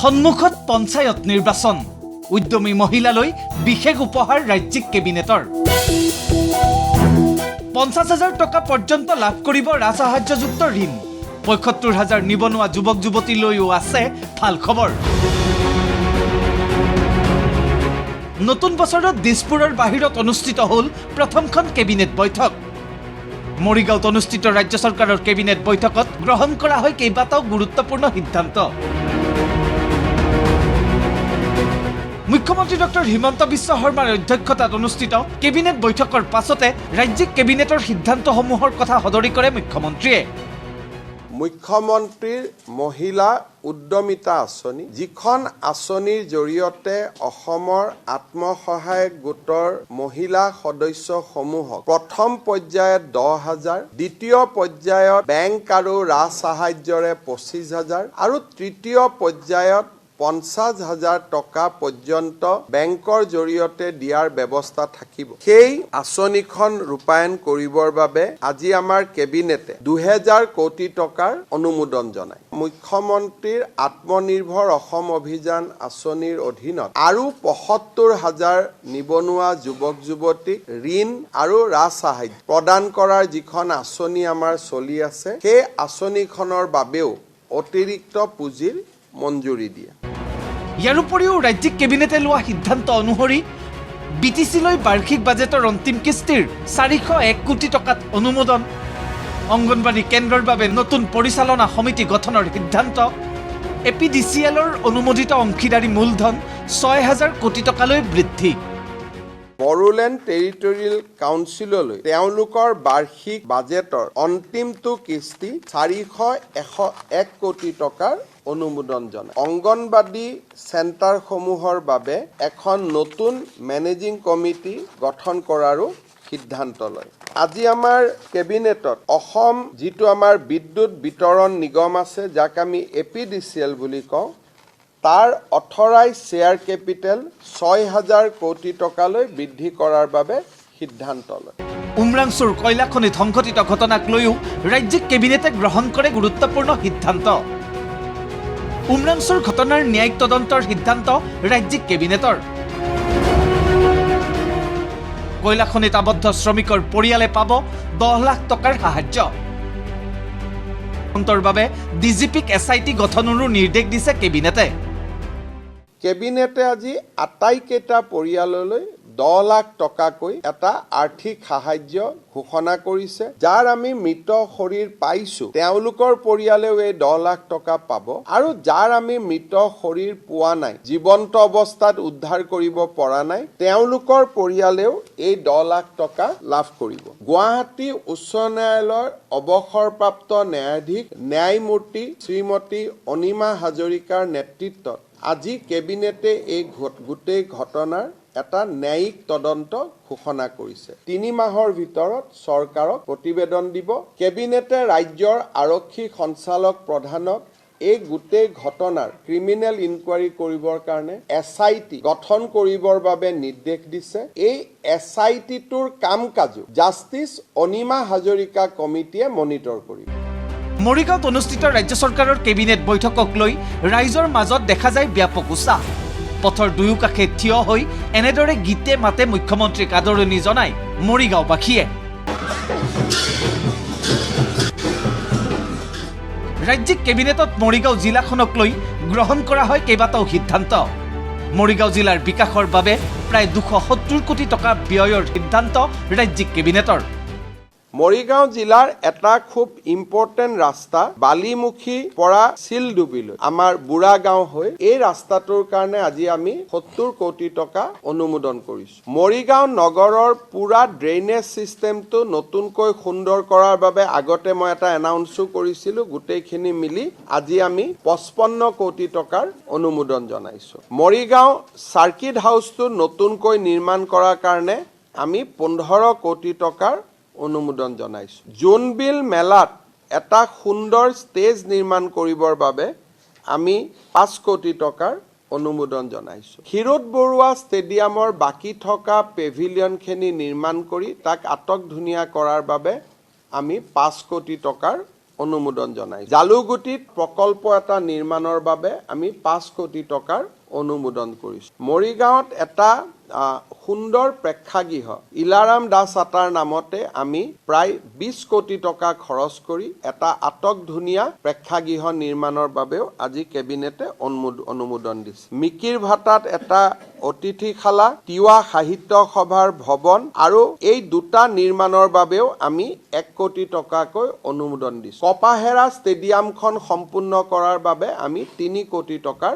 সন্মুখত পঞ্চায়ত নিৰ্বাচন উদ্যমী মহিলালৈ বিশেষ উপহাৰ ৰাজ্যিক কেবিনেটৰ 50,000 টকা পৰ্যন্ত লাভ কৰিব ৰাজসাহায্যযুক্ত ঋণ 75,000 নিবনুৱা যুৱক যুৱতীলৈও আছে ভাল খবৰ নতুন বছৰত দিছপুৰৰ বাহিৰত অনুষ্ঠিত হ'ল প্ৰথমখন কেবিনেট বৈঠক মৰিগাঁৱত অনুষ্ঠিত ৰাজ্য চৰকাৰৰ কেবিনেট বৈঠকত গ্ৰহণ কৰা হয় কেইবাটাও গুৰুত্বপূৰ্ণ সিদ্ধান্ত মুখ্যমন্ত্ৰী ডক্টৰ হিমন্ত বিশ্ব শৰ্মাৰ অধ্যক্ষতাত অনুষ্ঠিত কেবিনেট বৈঠকৰ পাছতে ৰাজ্যিক কেবিনেটৰ সিদ্ধান্তসমূহৰ কথা সদৰি কৰে মুখ্যমন্ত্ৰীয়ে মুখ্যমন্ত্ৰীৰ মহিলা উদ্যমিতা আঁচনি যিখন আঁচনিৰ জৰিয়তে অসমৰ আত্মসহায়ক গোটৰ মহিলা সদস্যসমূহক প্ৰথম পৰ্যায়ত 10,000 দ্বিতীয় পৰ্যায়ত বেংক আৰু ৰাজ সাহায্যৰে 25,000 আৰু তৃতীয় পৰ্যায়ত 50,000 টকা পৰ্যন্ত বেংকৰ জৰিয়তে দিয়াৰ ব্যৱস্থা থাকিব সেই আঁচনিখন ৰূপায়ণ কৰিবৰ বাবে আজি আমাৰ কেবিনেটে 2,000 কোটি টকাৰ অনুমোদন জনায় মুখ্যমন্ত্ৰীৰ আত্মনিৰ্ভৰ অসম অভিযান আঁচনিৰ অধীনত আৰু 75,000 নিবনুৱা যুৱক যুৱতীক ঋণ আৰু ৰাজ সাহায্য প্ৰদান কৰাৰ যিখন আঁচনি আমাৰ চলি আছে সেই আঁচনিখনৰ বাবেও অতিৰিক্ত পুঁজিৰ মঞ্জুৰি দিয়ে ইয়াৰ উপৰিও ৰাজ্যিক কেবিনেটে লোৱা সিদ্ধান্ত অনুসৰি বিটিচিলৈ বাৰ্ষিক বাজেটৰ অন্তিম কিস্তিৰ 401 কোটি টকাত অনুমোদন অংগনবাড়ী কেন্দ্ৰৰ বাবে নতুন পৰিচালনা সমিতি গঠনৰ সিদ্ধান্ত এপিডিচিএলৰ অনুমোদিত অংশীদাৰী মূলধন 6,000 কোটি টকালৈ বৃদ্ধি বড়োলেণ্ড টেৰিটৰিয়েল কাউন্সিললৈ তেওঁলোকৰ বাৰ্ষিক বাজেটৰ অন্তিমটো কিস্তি 401 কোটি টকাৰ অনুমোদন জনায় অংগনবাড়ী চেণ্টাৰসমূহৰ বাবে এখন নতুন মেনেজিং কমিটি গঠন কৰাৰো সিদ্ধান্ত লয় আজি আমাৰ কেবিনেটত অসম যিটো আমাৰ বিদ্যুৎ বিতৰণ নিগম আছে যাক আমি এপিডিচিএল বুলি কওঁ তাৰ অথৰাইজ শ্বেয়াৰ কেপিটেল 6,000 কোটি টকালৈ বৃদ্ধি কৰাৰ বাবে সিদ্ধান্ত লয় উমৰাংচুৰ কয়লা খনিত সংঘটিত ঘটনাক লৈও ৰাজ্যিক কেবিনেটে গ্ৰহণ কৰে গুৰুত্বপূৰ্ণ সিদ্ধান্ত উমৰাংচুৰ ঘটনাৰ ন্যায়িক তদন্তৰ সিদ্ধান্ত ৰাজ্যিক কেবিনেটৰ কয়লা খনিত আবদ্ধ শ্ৰমিকৰ পৰিয়ালে পাব 10 লাখ টকাৰ সাহায্য তদন্তৰ বাবে ডিজিপিক এছআইটি গঠনৰো নিৰ্দেশ দিছে কেবিনেটে আজি আটাইকেইটা পৰিয়াললৈ 10 লাখ টকাকৈ এটা আৰ্থিক সাহায্য ঘোষণা কৰিছে যাৰ আমি মৃত শৰীৰ পাইছো তেওঁলোকৰ পৰিয়ালেও এই 10 লাখ টকা পাব আৰু যাৰ আমি মৃত শৰীৰ পোৱা নাই জীৱন্ত অৱস্থাত উদ্ধাৰ কৰিব পৰা নাই তেওঁলোকৰ পৰিয়ালেও এই 10 লাখ টকা লাভ কৰিব গুৱাহাটী উচ্চ ন্যায়ালয়ৰ অৱসৰপ্ৰাপ্ত ন্যায়াধীশ ন্যায়মূৰ্তি শ্ৰীমতী অনিমা হাজৰিকাৰ নেতৃত্বত আজি কেবিনেটে এই গোটেই ঘটনাৰ এটা ন্যায়িক তদন্ত ঘোষণা কৰিছে 3 মাহৰ ভিতৰত চৰকাৰক প্ৰতিবেদন দিব কেবিনেটে ৰাজ্যৰ আৰক্ষী সঞ্চালক প্ৰধানক এই গোটেই ঘটনাৰ ক্ৰিমিনেল ইনকুৱাৰী কৰিবৰ কাৰণে এছআইটি গঠন কৰিবৰ বাবে নিৰ্দেশ দিছে এই এছআইটিটোৰ কাম-কাজো জাষ্টিস অনিমা হাজৰিকা কমিটিয়ে মনিটৰ কৰিব মৰিগাঁৱত অনুষ্ঠিত ৰাজ্য চৰকাৰৰ কেবিনেট বৈঠকক লৈ ৰাইজৰ মাজত দেখা যায় ব্যাপক উৎসাহ পথৰ দুয়োকাষে থিয় হৈ এনেদৰে গীতে মাতে মুখ্যমন্ত্ৰীক আদৰণি জনায় মৰিগাঁওবাসীয়ে ৰাজ্যিক কেবিনেটত মৰিগাঁও জিলাখনক লৈ গ্ৰহণ কৰা হয় কেইবাটাও সিদ্ধান্ত মৰিগাঁও জিলাৰ বিকাশৰ বাবে প্ৰায় 270 কোটি টকা ব্যয়ৰ সিদ্ধান্ত ৰাজ্যিক কেবিনেটৰ মৰিগাঁও জিলাৰ এটা খুব ইম্পৰ্টেণ্ট ৰাস্তা বালিমুখী পৰা চিলডুবিলৈ আমাৰ বুঢ়া গাঁও হৈ এই ৰাস্তাটোৰ কাৰণে আজি আমি 70 কোটি টকা অনুমোদন কৰিছো মৰিগাঁও নগৰৰ পুৰা ড্ৰেইনেজ সিস্টেমটো নতুনকৈ সুন্দৰ কৰাৰ বাবে আগতে মই এটা এনাউন্সো কৰিছিলো গোটেইখিনি মিলি আজি আমি 55 কোটি টকাৰ অনুমোদন জনাইছো মৰিগাঁও সাৰ্কিট হাউচটো নতুনকৈ নিৰ্মাণ কৰাৰ কাৰণে আমি 15 কোটি টকাৰ অনুমোদন জনাইছো জোনবিল মেলাত এটা সুন্দৰ ষ্টেজ নিৰ্মাণ কৰিবৰ বাবে আমি 5 কোটি টকাৰ অনুমোদন জনাইছো হিৰোড বৰুৱা ষ্টেডিয়ামৰ বাকি থকা পেভিলিয়নখিনি নিৰ্মাণ কৰি তাক আটক ধুনিয়া কৰাৰ বাবে আমি 5 কোটি টকাৰ অনুমোদন জনাইছোঁ। জালুগুটিত প্ৰকল্প এটা নিৰ্মাণৰ বাবে আমি 5 কোটি টকাৰ অনুমোদন কৰিছোঁ। মৰিগাঁৱত এটা সুন্দৰ প্ৰেক্ষাগৃহ ইলাৰাম দাস আটাৰ নামতে আমি প্ৰায় 20 কোটি টকা খৰচ কৰি এটা আটকধুনীয়া প্ৰেক্ষাগৃহ নিৰ্মাণৰ বাবেও আজি কেবিনেটে অনুমোদন দিছে। মিকিৰ ভাটাত এটা অতিথিশালা, তিৱা সাহিত্য সভাৰ ভৱন আৰু এই দুটা নিৰ্মাণৰ বাবেও আমি 1 কোটি টকাকৈ অনুমোদন দিছোঁ। কপাহেৰা ষ্টেডিয়ামখন সম্পূৰ্ণ কৰাৰ বাবে আমি 3 কোটি টকাৰ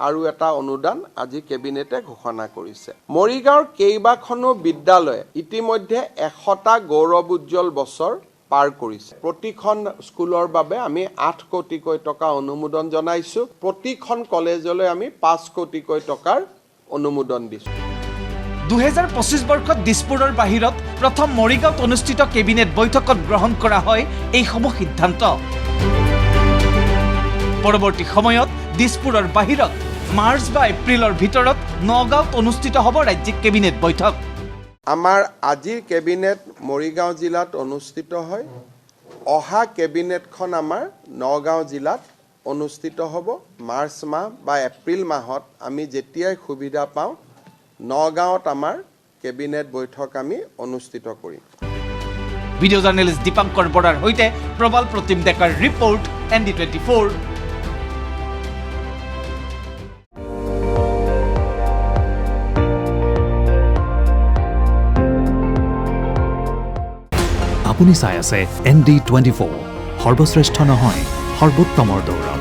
আৰু এটা অনুদান আজি কেবিনেটে ঘোষণা কৰিছে। মৰিগাঁৱৰ কেইবাখনো বিদ্যালয়ে ইতিমধ্যে 100টা গৌৰৱ উজ্জ্বল বছৰ পাৰ কৰিছে। প্ৰতিখন স্কুলৰ বাবে আমি 8 কোটিকৈ টকা অনুমোদন জনাইছোঁ। প্ৰতিখন কলেজলৈ আমি 5 কোটিকৈ টকাৰ অনুমোদন দিছোঁ। 2025 বৰ্ষত দিছপুৰৰ বাহিৰত প্ৰথম মৰিগাঁৱত অনুষ্ঠিত কেবিনেট বৈঠকত গ্ৰহণ কৰা হয় এইসমূহ সিদ্ধান্ত। পৰৱৰ্তী সময়ত দিছপুৰৰ বাহিৰত মাৰ্চ বা এপ্ৰিলৰ ভিতৰত নগাঁৱত অনুষ্ঠিত হ'ব ৰাজ্যিক কেবিনেট বৈঠক। আমাৰ আজিৰ কেবিনেট মৰিগাঁও জিলাত অনুষ্ঠিত হয়। অহা কেবিনেটখন আমাৰ নগাঁও জিলাত অনুষ্ঠিত হ'ব। মাৰ্চ মাহ বা এপ্ৰিল মাহত আমি যেতিয়াই সুবিধা পাওঁ নগাঁৱত আমাৰ কেবিনেট বৈঠক আমি অনুষ্ঠিত কৰিম। ভিডিঅ' জাৰ্নেলিষ্ট দীপাংকৰ বৰাৰ সৈতে প্ৰবল প্ৰতিম ডেকাৰ ৰিপৰ্ট ND24। আপুনি চাই আছে ND24, সৰ্বশ্ৰেষ্ঠ নহয় সৰ্বোত্তমৰ দৌৰ।